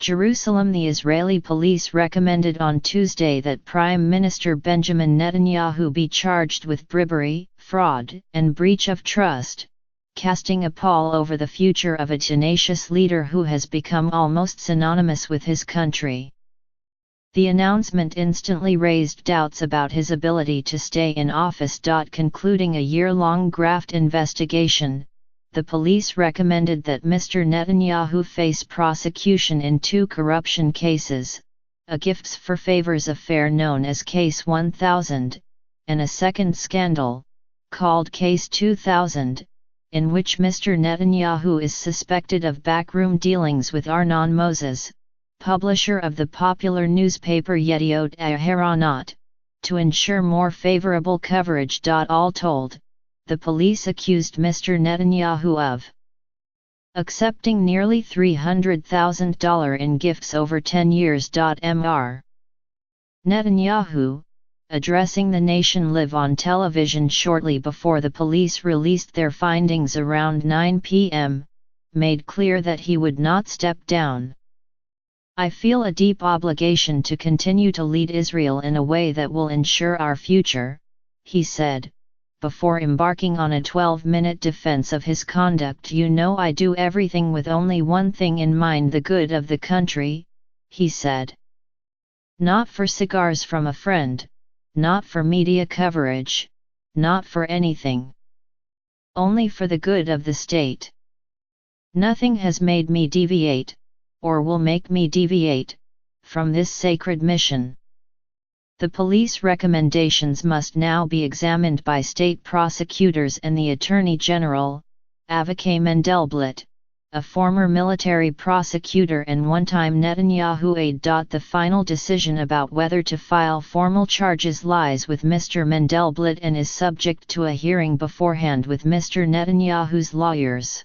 Jerusalem. The Israeli police recommended on Tuesday that Prime Minister Benjamin Netanyahu be charged with bribery, fraud, and breach of trust, casting a pall over the future of a tenacious leader who has become almost synonymous with his country. The announcement instantly raised doubts about his ability to stay in office. Concluding a year-long graft investigation, the police recommended that Mr. Netanyahu face prosecution in 2 corruption cases, a gifts for favors affair known as Case 1000, and a second scandal, called Case 2000, in which Mr. Netanyahu is suspected of backroom dealings with Arnon Moses, publisher of the popular newspaper Yediot Aharonot, to ensure more favorable coverage. All told, the police accused Mr. Netanyahu of accepting nearly $300,000 in gifts over 10 years. Mr. Netanyahu, addressing the nation live on television shortly before the police released their findings around 9 p.m., made clear that he would not step down. "I feel a deep obligation to continue to lead Israel in a way that will ensure our future," he said, before embarking on a 12-minute defense of his conduct. "You know I do everything with only one thing in mind, the good of the country," he said. "Not for cigars from a friend, not for media coverage, not for anything. Only for the good of the state. Nothing has made me deviate, or will make me deviate, from this sacred mission." The police recommendations must now be examined by state prosecutors and the Attorney General, Avishai Mandelblit, a former military prosecutor and one-time Netanyahu aide. The final decision about whether to file formal charges lies with Mr. Mandelblit and is subject to a hearing beforehand with Mr. Netanyahu's lawyers.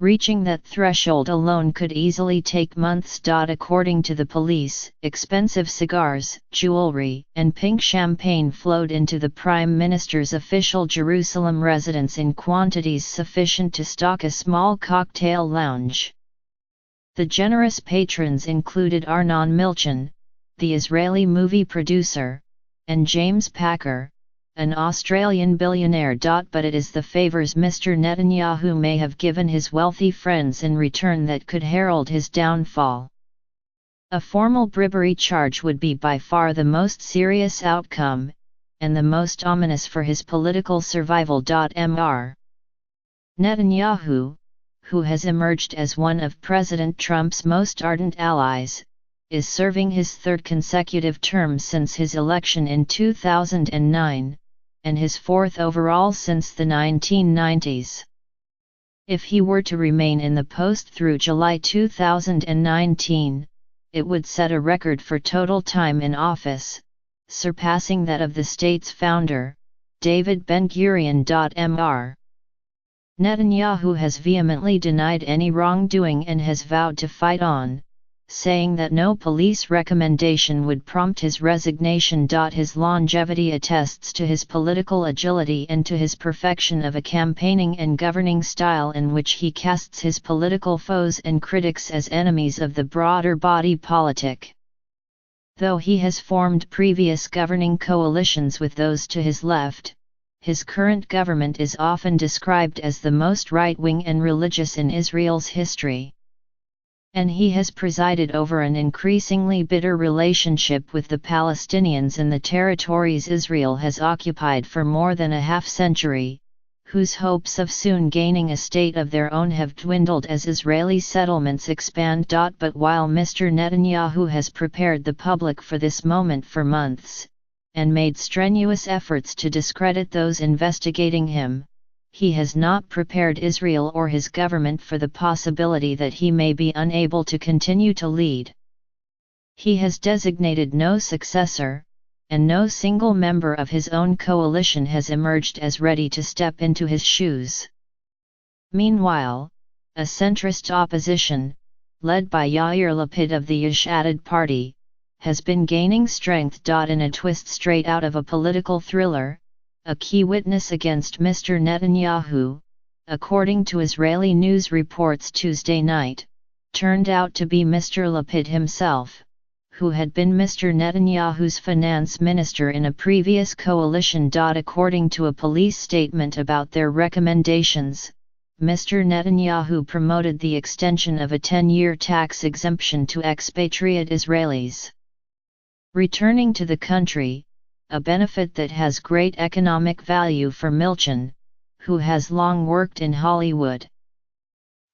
Reaching that threshold alone could easily take months. According to the police, expensive cigars, jewelry, and pink champagne flowed into the Prime Minister's official Jerusalem residence in quantities sufficient to stock a small cocktail lounge. The generous patrons included Arnon Milchan, the Israeli movie producer, and James Packer, an Australian billionaire. But it is the favors Mr. Netanyahu may have given his wealthy friends in return that could herald his downfall. A formal bribery charge would be by far the most serious outcome, and the most ominous for his political survival. Mr. Netanyahu, who has emerged as one of President Trump's most ardent allies, is serving his 3rd consecutive term since his election in 2009, and his 4th overall since the 1990s. If he were to remain in the post through July 2019, it would set a record for total time in office, surpassing that of the state's founder, David Ben-Gurion. Mr. Netanyahu has vehemently denied any wrongdoing and has vowed to fight on, saying that no police recommendation would prompt his resignation. His longevity attests to his political agility and to his perfection of a campaigning and governing style in which he casts his political foes and critics as enemies of the broader body politic. Though he has formed previous governing coalitions with those to his left, his current government is often described as the most right-wing and religious in Israel's history. And he has presided over an increasingly bitter relationship with the Palestinians in the territories Israel has occupied for more than a half-century, whose hopes of soon gaining a state of their own have dwindled as Israeli settlements expand. But while Mr. Netanyahu has prepared the public for this moment for months, and made strenuous efforts to discredit those investigating him, he has not prepared Israel or his government for the possibility that he may be unable to continue to lead. He has designated no successor, and no single member of his own coalition has emerged as ready to step into his shoes. Meanwhile, a centrist opposition, led by Yair Lapid of the Yesh Atid party, has been gaining strength. In a twist straight out of a political thriller, a key witness against Mr. Netanyahu, according to Israeli news reports Tuesday night, turned out to be Mr. Lapid himself, who had been Mr. Netanyahu's finance minister in a previous coalition. According to a police statement about their recommendations, Mr. Netanyahu promoted the extension of a 10-year tax exemption to expatriate Israelis returning to the country, a benefit that has great economic value for Milchan, who has long worked in Hollywood.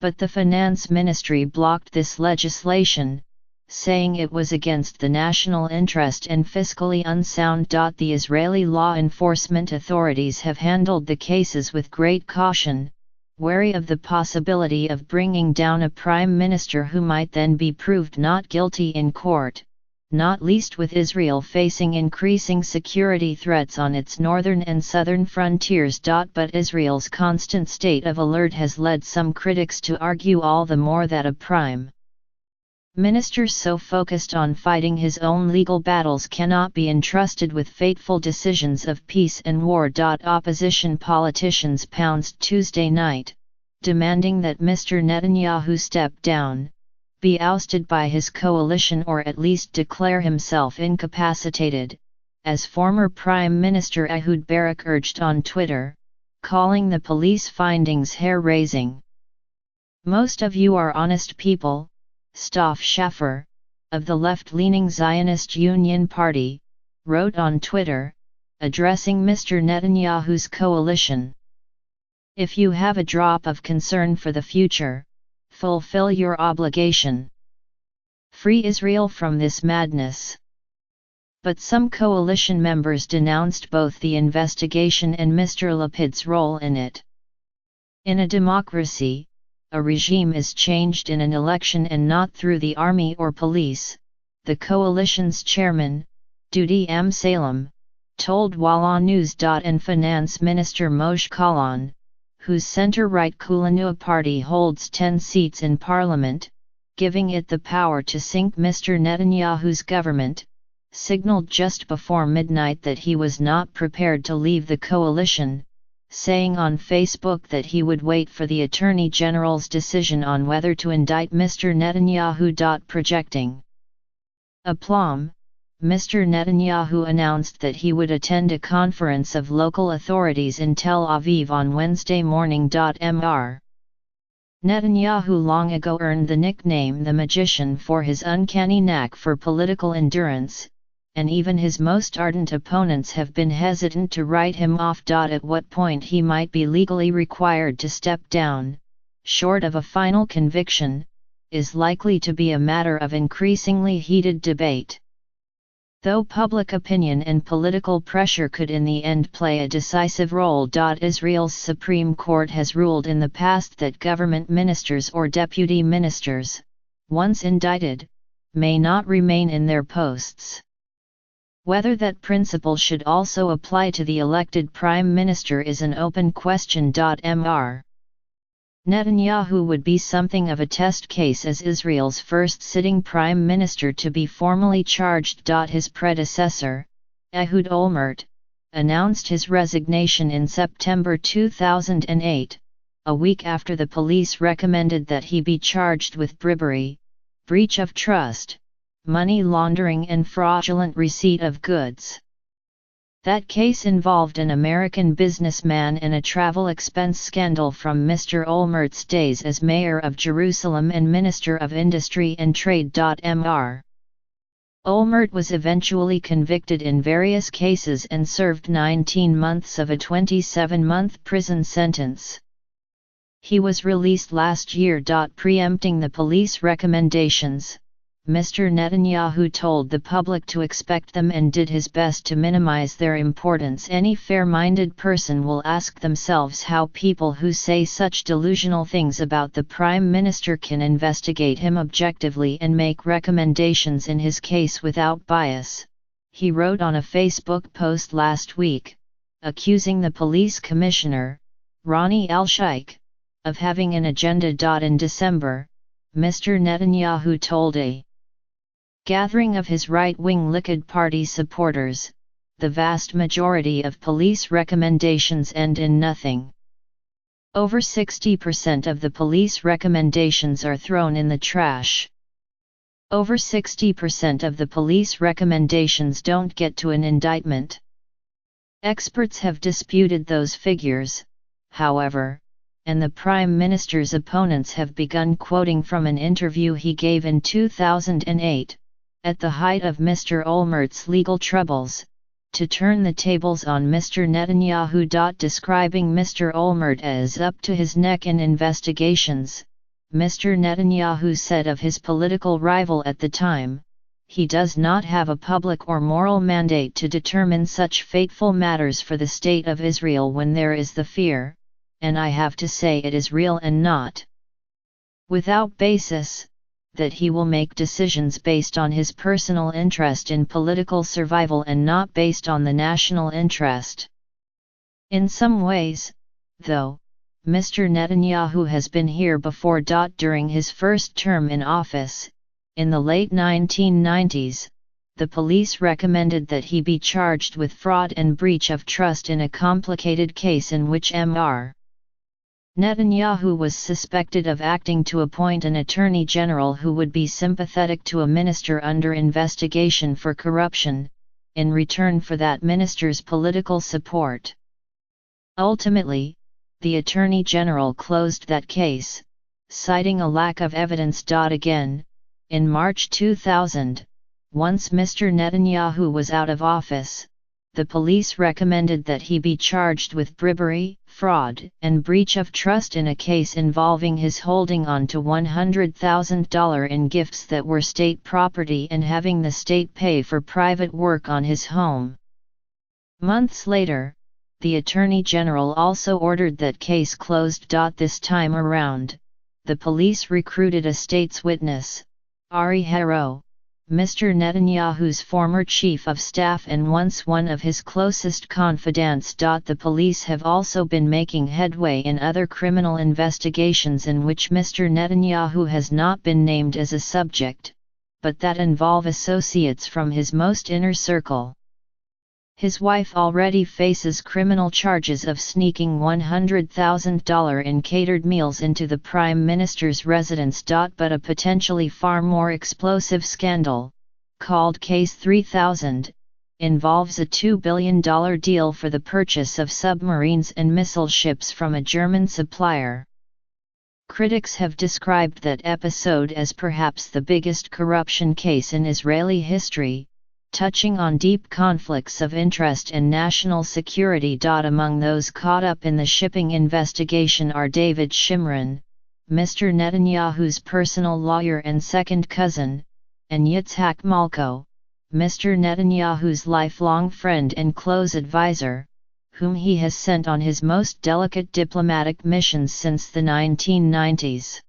But the finance ministry blocked this legislation, saying it was against the national interest and fiscally unsound. The Israeli law enforcement authorities have handled the cases with great caution, wary of the possibility of bringing down a prime minister who might then be proved not guilty in court, not least with Israel facing increasing security threats on its northern and southern frontiers. But Israel's constant state of alert has led some critics to argue all the more that a prime minister so focused on fighting his own legal battles cannot be entrusted with fateful decisions of peace and war. Opposition politicians pounced Tuesday night, demanding that Mr. Netanyahu step down, be ousted by his coalition, or at least declare himself incapacitated, as former Prime Minister Ehud Barak urged on Twitter, calling the police findings hair-raising. "Most of you are honest people," Staff Schaffer, of the left-leaning Zionist Union Party, wrote on Twitter, addressing Mr. Netanyahu's coalition. "If you have a drop of concern for the future, fulfill your obligation. Free Israel from this madness." But some coalition members denounced both the investigation and Mr. Lapid's role in it. In a democracy, a regime is changed in an election and not through the army or police, the coalition's chairman, Dudi Amsalem, told Walla News. And Finance Minister Moshe Kahlon, whose center-right Kulanua party holds 10 seats in parliament, giving it the power to sink Mr. Netanyahu's government, signaled just before midnight that he was not prepared to leave the coalition, saying on Facebook that he would wait for the Attorney General's decision on whether to indict Mr. Netanyahu. Projecting aplomb, Mr. Netanyahu announced that he would attend a conference of local authorities in Tel Aviv on Wednesday morning. Mr. Netanyahu long ago earned the nickname the Magician for his uncanny knack for political endurance, and even his most ardent opponents have been hesitant to write him off. At what point he might be legally required to step down, short of a final conviction, is likely to be a matter of increasingly heated debate. Though public opinion and political pressure could in the end play a decisive role. Israel's Supreme Court has ruled in the past that government ministers or deputy ministers, once indicted, may not remain in their posts. Whether that principle should also apply to the elected prime minister is an open question. Mr. Netanyahu would be something of a test case as Israel's first sitting prime minister to be formally charged. His predecessor, Ehud Olmert, announced his resignation in September 2008, a week after the police recommended that he be charged with bribery, breach of trust, money laundering and fraudulent receipt of goods. That case involved an American businessman and a travel expense scandal from Mr. Olmert's days as mayor of Jerusalem and Minister of Industry and Trade. Mr. Olmert was eventually convicted in various cases and served 19 months of a 27-month prison sentence. He was released last year. Preempting the police recommendations, Mr. Netanyahu told the public to expect them and did his best to minimize their importance. Any fair-minded person will ask themselves how people who say such delusional things about the Prime Minister can investigate him objectively and make recommendations in his case without bias, he wrote on a Facebook post last week, accusing the police commissioner, Ronnie Al-Sheikh, of having an agenda. In December, Mr. Netanyahu told a gathering of his right-wing Likud party supporters, "The vast majority of police recommendations end in nothing. Over 60% of the police recommendations are thrown in the trash. Over 60% of the police recommendations don't get to an indictment. Experts have disputed those figures, however, and the Prime Minister's opponents have begun quoting from an interview he gave in 2008, at the height of Mr. Olmert's legal troubles, to turn the tables on Mr. Netanyahu. Describing Mr. Olmert as up to his neck in investigations, Mr. Netanyahu said of his political rival at the time, "He does not have a public or moral mandate to determine such fateful matters for the state of Israel when there is the fear, and I have to say it is real and not without basis, that he will make decisions based on his personal interest in political survival and not based on the national interest." In some ways, though, Mr. Netanyahu has been here before. During his first term in office, in the late 1990s, the police recommended that he be charged with fraud and breach of trust in a complicated case in which Mr. Netanyahu was suspected of acting to appoint an attorney general who would be sympathetic to a minister under investigation for corruption, in return for that minister's political support. Ultimately, the attorney general closed that case, citing a lack of evidence. Again, in March 2000, once Mr. Netanyahu was out of office, the police recommended that he be charged with bribery, fraud, and breach of trust in a case involving his holding on to $100,000 in gifts that were state property and having the state pay for private work on his home. Months later, the Attorney General also ordered that case closed. This time around, the police recruited a state's witness, Ari Haro, Mr. Netanyahu's former chief of staff and once one of his closest confidants. The police have also been making headway in other criminal investigations in which Mr. Netanyahu has not been named as a subject, but that involve associates from his most inner circle. His wife already faces criminal charges of sneaking $100,000 in catered meals into the Prime Minister's residence. But a potentially far more explosive scandal, called Case 3000, involves a $2 billion deal for the purchase of submarines and missile ships from a German supplier. Critics have described that episode as perhaps the biggest corruption case in Israeli history, touching on deep conflicts of interest and national security. Among those caught up in the shipping investigation are David Shimron, Mr. Netanyahu's personal lawyer and second cousin, and Yitzhak Malko, Mr. Netanyahu's lifelong friend and close advisor, whom he has sent on his most delicate diplomatic missions since the 1990s.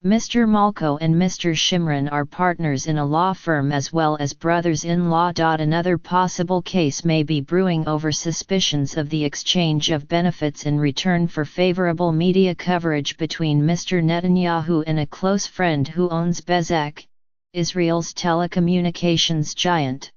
Mr. Malko and Mr. Shimron are partners in a law firm as well as brothers-in-law. Another possible case may be brewing over suspicions of the exchange of benefits in return for favorable media coverage between Mr. Netanyahu and a close friend who owns Bezek, Israel's telecommunications giant.